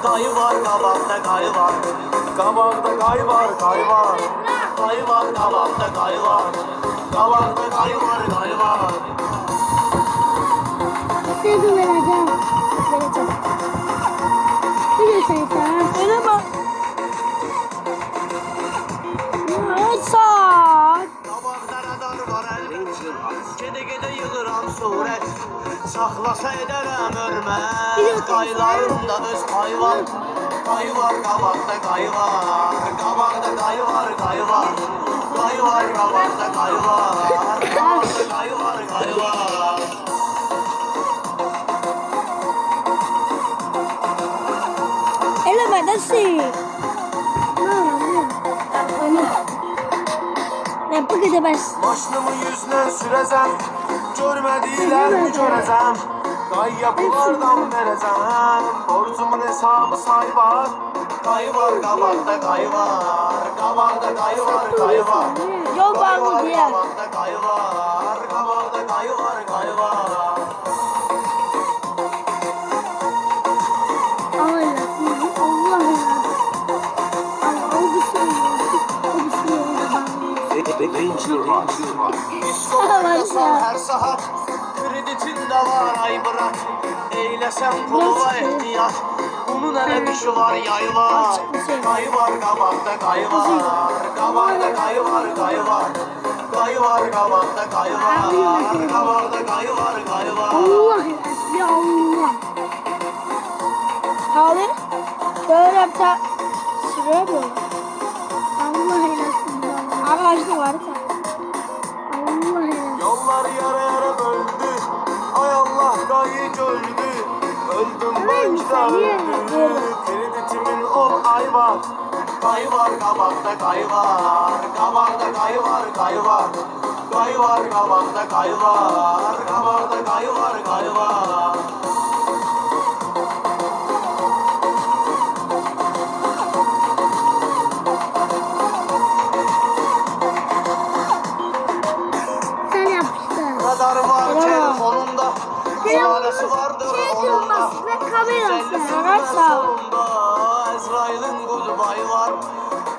Kayı var kabakta kayı var. Kabakta kayı var kayı var. Kayı var kabakta kayı var. Kabakta kayı var kayı var. Size vereceğim. Vereceğim. Biliyorsun sen. Öyle bak. Saat. Gede yığıram surət. Saxlasa edərəm ölməz. Qaylarında öz payı var. Kayı var kabakta kayı var. Kabakta kayı var kayı var. Kayı var kabakta kayı var. Kabakta kayı var kayı var. Elemeden şey. Ne bu kadar bas. Maşınımı yüzlə sürəzəm. Görmədiklərimi görəcəm. Qayya bunlardan verəcəm. Borcumun hesabı say var. Kayı var kabakta kayı var. Kabakta kayı var kayı var. Yol var mı diye. Kabakta kayı var. Kabakta kayı var kayı var. İskollasan her saat. Kreditin de var ay bırak. Eylesen puluna ihtiyat. Bunun hele bir şu var yay var. Kayı var kabakta kayı var. Kabakta kayı var kayı var. Kayı var kabakta kayı var. Kabakta kayı var kayı var. Allah ya Allah. Abi böyle yapsa sürüyor mu? Allah eylesin. Arkadaşlar var ya. Allah eylesin. Yollar yara yara böldü. Ay Allah kayı öldü. Öldüm bançta öldü. Kreditimin 10 ay var. Kayı var kabakta kayı var. Kabakta kayı var kayı var. Kayı var kabakta kayı var. Kabakta kayı var kayı var. Sen yapmışsın. Radar var telefonunda. Numarası vardır onunla. Ve kamerası. Arkadaşlar. Ezrail'in goodbye var.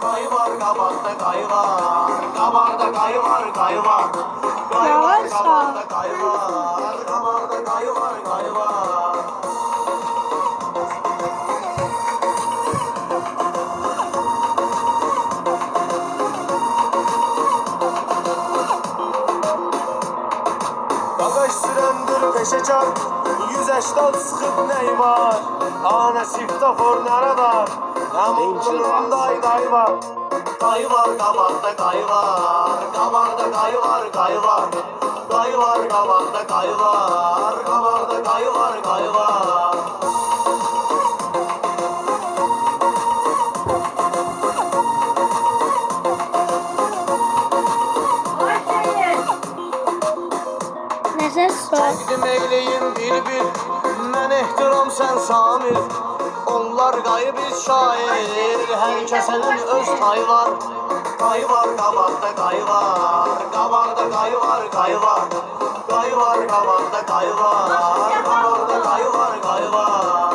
Kayı var kabakta kayı var. Kabakta kayı var kayı var. Kayı var kabakta kayı var. Kabakta kayı var kayı var. Bagaj sürəndür peşəkar. 180 sıxıb ney var. Ana siftafor nəradar. Nəmutluğun day var. Kayı var kabakta kayı var. Kabakta kayı var kayı var. Kayı var kabakta kayı var. Kabakta kayı var kayı var. Neyse sor. Çəkdim eyleyin bir. Mən ehtiram sən samir. Onlar qayı biz şair. Hər kəsənin öz tayı var. Kayı var kabakta kayı var. Kabakta kayı var kayı var. Kayı var kabakta kayı var. Kabakta kayı var kayı var.